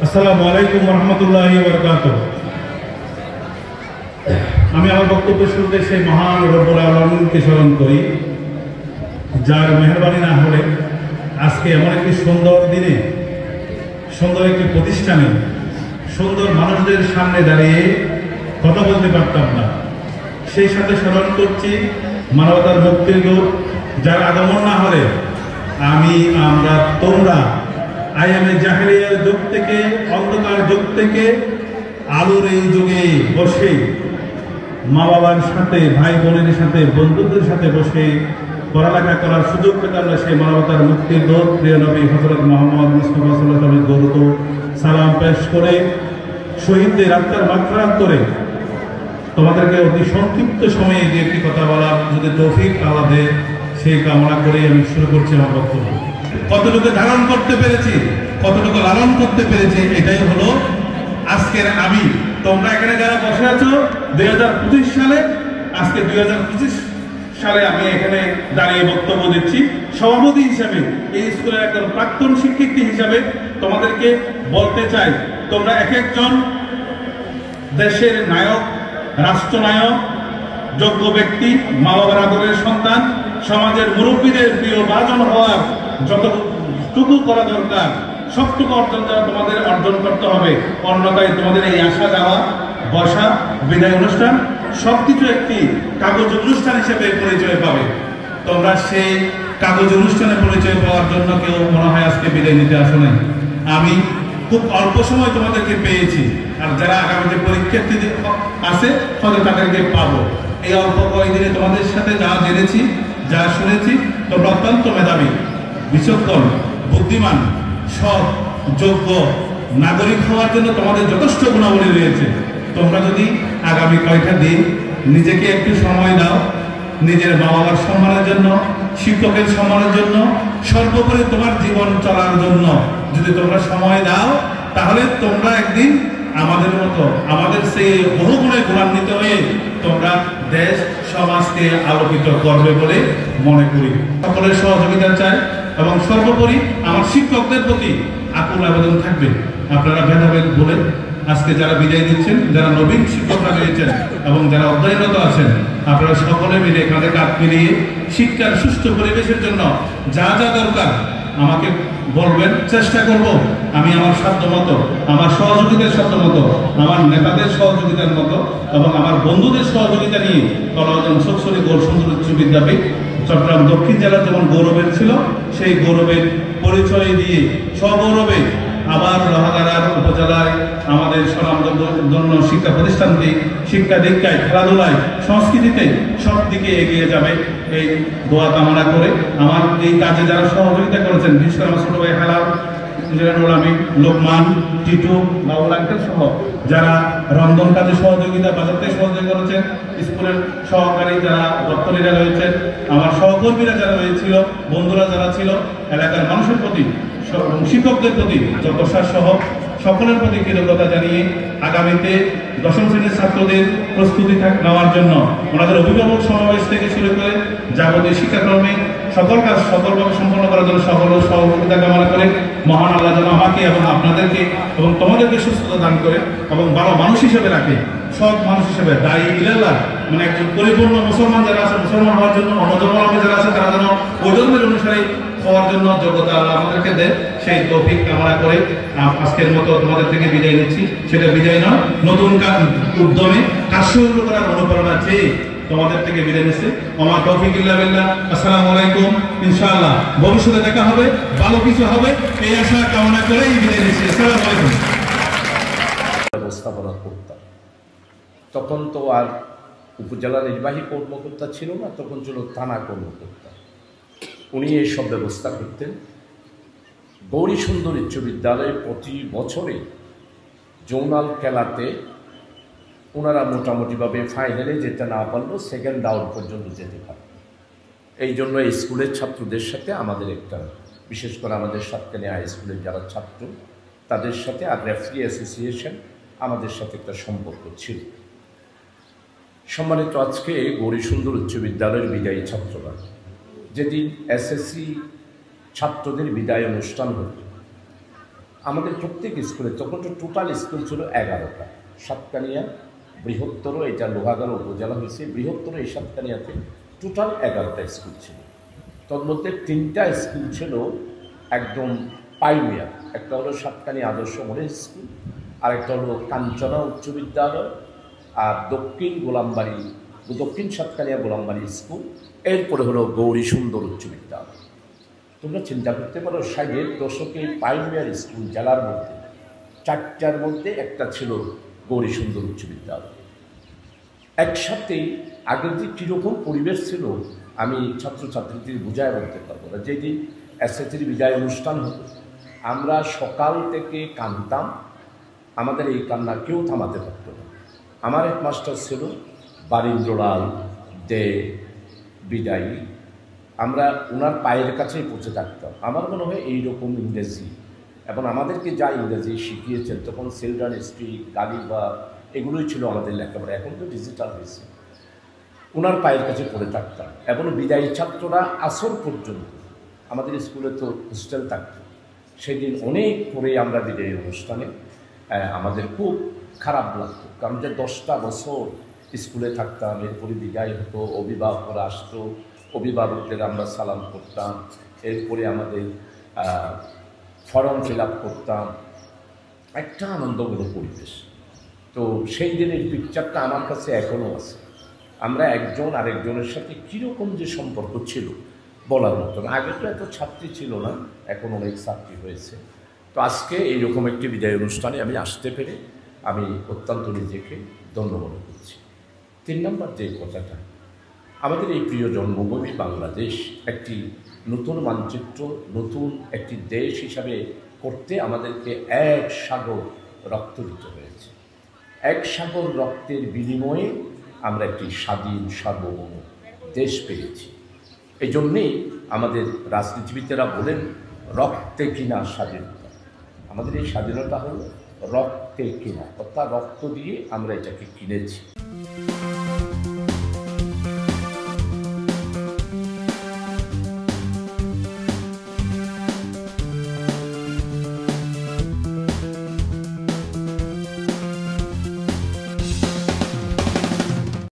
আসসালামু আলাইকুম রহমতুল্লাহি ওয়া বারাকাতুহু। আমি আমার বক্তব্য শুরুতে সেই মহান রব্বুল আলামিনকে স্মরণ করি, যার মেহেরবানি না হলে আজকে এমন একটি সুন্দর দিনে, সুন্দর একটি প্রতিষ্ঠানে, সুন্দর মানুষদের সামনে দাঁড়িয়ে কথা বলতে পারতাম না। সেই সাথে স্মরণ করছি মানবতার মুক্তির দূত, যার আগমন না হলে আমরা তোমরা আইয়ামে জাহেলিয়ার যুগ থেকে, অন্ধকার যুগ থেকে আলোর এই যুগে বসে মা বাবার সাথে, ভাই বোনের সাথে, বন্ধুদের সাথে বসে পড়ালেখা করার সুযোগ পেতাম না। সেই মানবতার মুক্তির দূত প্রিয় নবী হযরত মুহাম্মদ মুস্তাফা সাল্লাল্লাহু আলাইহি ওয়াসাল্লামের গৌরব সালাম পেশ করে, শহীদদের আত্মার মাগফিরাত করে তোমাদেরকে অতি সংক্ষিপ্ত সময়ে যে একটি কথা বলার যদি তৌফিক আল্লাহ দেয়, সেই কামনা করে আমি শুরু করছি আমার বক্তব্য। কতটুকু ধারণ করতে পেরেছি, কতটুকু লালন করতে পেরেছি, এটাই হলো আজকের আমি। তোমরা এখানে যারা বসে আছো 2025 সালে, আজকে 2025 সালে আমি এখানে দাঁড়িয়ে বক্তব্য দিচ্ছি সভাপতি হিসাবে, এই স্কুলের একজন প্রাক্তন শিক্ষিকা হিসাবে তোমাদেরকে বলতে চাই, তোমরা এক একজন দেশের নায়ক, রাষ্ট্রনায়ক, যোগ্য ব্যক্তি, মা বাবার আদরের সন্তান, সমাজের মুরব্বীদের প্রিয় ভাজন হওয়ার যতটুকু করা দরকার সবটুকু অর্জন তোমাদের অর্জন করতে হবে। অন্যথায় তোমাদের এই আসা যাওয়া, বসা, বিদায় অনুষ্ঠান সবকিছু একটি কাগজ অনুষ্ঠান হিসেবে পরিচয় পাবে। তোমরা সেই কাগজ অনুষ্ঠানে পরিচয় পাওয়ার জন্য কেউ মনে হয় আজকে বিদায় নিতে আসো নাই। আমি খুব অল্প সময় তোমাদেরকে পেয়েছি, আর যারা আগামীতে পরীক্ষার্থী আছে হয়তো তাদেরকে পাবো। এই অল্প কয়েকদিনে তোমাদের সাথে যা জেনেছি, যা শুনেছি, তোমরা অত্যন্ত মেধাবী, বিচক্ষণ, বুদ্ধিমান, সৎ, যোগ্য নাগরিক হওয়ার জন্য তোমাদের যথেষ্ট গুণাবলী রয়েছে। তোমরা যদি আগামী কয়েকটা দিন নিজেকে একটু সময় দাও, নিজের মা বাবার সম্মানের জন্য, শিক্ষকের সম্মানের জন্য, সর্বোপরি তোমার জীবন চলার জন্য যদি তোমরা সময় দাও, তাহলে তোমরা একদিন আমাদের মতো, আমাদের সেই বহু গুণে গুণান্বিত হয়ে তোমরা দেশ সমাজকে আলোকিত করবে বলে মনে করি। সকলের সহযোগিতা চাই এবং সর্বোপরি আমার শিক্ষকদের প্রতি আকুল আবেদন থাকবে, আপনারা ভেদাভেদ বলে আজকে যারা বিদায় দিচ্ছেন, যারা নবীন শিক্ষকরা রয়েছেন এবং যারা অধ্যয়নরত আছেন, আপনারা সকলে মিলে কাঁধে কাঁধ মিলিয়ে শিক্ষার সুষ্ঠু পরিবেশের জন্য যা যা দরকার আমাকে বলবেন, চেষ্টা করব আমি আমার সাধ্য মতো, আমার সহযোগিতার সাধ্য মতো, আমার নেতাদের সহযোগিতার মতো এবং আমার বন্ধুদের সহযোগিতা নিয়ে কলাজন সরসরি সুন্দর উচ্চ বিদ্যাপীঠ চট্টগ্রাম দক্ষিণ জেলা যেমন গৌরবের ছিল, সেই গৌরবের পরিচয় দিয়ে সগৌরবে আবার লোহাগাড়ার উপজেলায় আমাদের স্বনামধন্য শিক্ষা প্রতিষ্ঠানটি শিক্ষা দীক্ষায়, খেলাধুলায়, সংস্কৃতিতে সব দিকে এগিয়ে যাবে এই দোয়া কামনা করে আমার এই কাজে যারা সহযোগিতা করেছেন, বিশেষ করে আমার ছোট ভাই হেলাল, আমি, লোকমান, টিটু, বাবুল আঙ্কেল সহ যারা রন্ধন কাজে সহযোগিতা, বাজারতে সহযোগিতা করেছেন, স্কুলের সহকারী যারা দপ্তরিরা রয়েছেন, আমার সহকর্মীরা যারা রয়েছিল, বন্ধুরা যারা ছিল, এলাকার মানুষের প্রতি, শিক্ষকদের প্রতি যতসার সহ সকলের প্রতি কৃতজ্ঞতা জানিয়ে আগামীতে দশম শ্রেণীর ছাত্রদের প্রস্তুতি নেওয়ার জন্য ওনাদের অভিভাবক সমাবেশ থেকে শুরু করে যাবতীয় শিক্ষাক্রমে সকল কাজ সফলভাবে সম্পন্ন করার জন্য সকল সহযোগিতা কামনা করে মহান আল্লাহ যেন আমাকে এবং আপনাদেরকে এবং তোমাদেরকে সুস্থতা দান করে এবং ভালো মানুষ হিসেবে রাখে, সৎ মানুষ হিসেবে দায়ী ইলাল্লাহ, মানে একজন পরিপূর্ণ মুসলমান যারা আছে, মুসলমান হওয়ার জন্য, অন্য ধর্মাবলম্বী যারা আছে তারা যেন ওই ধর্মের অনুসারে হওয়ার জন্য যোগ্যতা আল্লাহ আমাদেরকে দেয়, সেই তৌফিক কামনা করে আজকের মতো তোমাদের থেকে বিদায় নিচ্ছি। সেটা বিদায় নয়, নতুন উদ্যমে কাজ শুরু করার অনুপ্রেরণা চেয়ে তোমাদের থেকে বিদায় নিচ্ছি। আমার তৌফিক ইল্লা বিল্লাহ। আসসালামু আলাইকুম। ইনশাআল্লাহ ভবিষ্যতে দেখা হবে, ভালো কিছু হবে, এই আশা কামনা করেই বিদায় নিচ্ছি। আসসালামু আলাইকুম। ব্যবস্থাপনা করতাম, তখন তো আর উপজেলা নির্বাহী কর্মকর্তা ছিল না, তখন ছিল থানা কর্মকর্তা। উনি এইসব ব্যবস্থা করতেন। গৌরী সুন্দর উচ্চ বিদ্যালয়ে প্রতি বছরে জোনাল খেলাতে ওনারা মোটামুটিভাবে ফাইনালে যেতে না পারলেও সেকেন্ড রাউন্ড পর্যন্ত যেতে পারে। এই জন্য স্কুলের ছাত্রদের সাথে আমাদের একটা, বিশেষ করে আমাদের সাতকানিয়া হাই স্কুলের যারা ছাত্র তাদের সাথে আর রেফারি অ্যাসোসিয়েশন আমাদের সাথে একটা সম্পর্ক ছিল। সম্মানিত, আজকে গৌরী সুন্দর উচ্চ বিদ্যালয়ের বিদায়ী ছাত্ররা, যেদিন এসএসসি ছাত্রদের বিদায় অনুষ্ঠান হতো, আমাদের প্রত্যেক স্কুলে তখন তো টোটাল স্কুল ছিল 11টা। সাতকানিয়া বৃহত্তর, এটা লোহাগাড়া উপজেলা হয়েছে, বৃহত্তর এই সাতকানিয়াতে টোটাল 11টা স্কুল ছিল। তন্মধ্যে 3টা স্কুল ছিল একদম পাইনিয়ার, একটা হলো সাতকানিয়া আদর্শ মডেল স্কুল, আর একটা হলো কাঞ্চনা উচ্চ বিদ্যালয়, আর দক্ষিণ সাতকানিয়া গোলামবাড়ি স্কুল, এরপরে হলো গৌরী সুন্দর উচ্চ বিদ্যালয়। তোমরা চিন্তা করতে পারো 60-এর দশকে পাইনিয়ার স্কুল জেলার মধ্যে 4টার মধ্যে একটা ছিল গৌরী সুন্দর উচ্চ বিদ্যালয়। একসাথেই আগের যে কীরকম পরিবেশ ছিল আমি ছাত্রছাত্রীদের বুঝায় বলতে পারবো না। যেদিন এসএসসির বিদায় অনুষ্ঠান হতো আমরা সকাল থেকে কাঁদতাম, আমাদের এই কান্না কেউ থামাতে পারত না। আমার এক মাস্টার ছিল বারীন্দ্রলাল দে বিদায়ী, আমরা ওনার পায়ের কাছেই পৌঁছে থাকতাম। আমার মনে হয় এইরকম ইংরেজি, এবং আমাদেরকে যা ইংরেজি শিখিয়েছেন তখন চিলড্রেন স্পিক, গালিবা, এগুলোই ছিল আমাদের লেখাপড়া। এখন তো ডিজিটাল হয়েছে। ওনার পায়ের কাছে পড়ে থাকতাম, এবং বিদায়ী ছাত্ররা আসর পর্যন্ত, আমাদের স্কুলে তো হোস্টেল থাকত, সেদিন অনেক পরে আমরা বিদায়ী অনুষ্ঠানে আমাদের খুব খারাপ লাগতো, কারণ যে 10টা বছর স্কুলে থাকতাম, এরপরে বিদায় হতো, অভিভাবকরা আসতো, অভিভাবকদের আমরা সালাম করতাম, এরপরে আমাদের ফর্ম ফিল আপ করতাম, একটা আনন্দঘন পরিবেশ। তো সেই দিনের পিকচারটা আমার কাছে এখনও আছে। আমরা একজন আরেকজনের সাথে কীরকম যে সম্পর্ক ছিল বলার মতো না। আগে তো এত ছাত্রী ছিল না, এখন অনেক ছাত্রী হয়েছে। তো আজকে এইরকম একটি বিদায় অনুষ্ঠানে আমি আসতে পেরে আমি অত্যন্ত নিজেকে ধন্য মনে করছি। 3 নম্বর যে কথাটা, আমাদের এই প্রিয় জন্মভূমি বাংলাদেশ একটি নতুন মানচিত্র, নতুন একটি দেশ হিসাবে করতে আমাদেরকে 1 সাগর রক্ত দিতে হয়েছে। 1 সাগর রক্তের বিনিময়ে আমরা একটি স্বাধীন সার্বভৌম দেশ পেয়েছি। এই জন্যেই আমাদের রাজনীতিবিদেরা বলেন রক্তে কিনা স্বাধীনতা। আমাদের এই স্বাধীনতা হলো রক্তে কিনা, অর্থাৎ রক্ত দিয়ে আমরা এটাকে কিনেছি।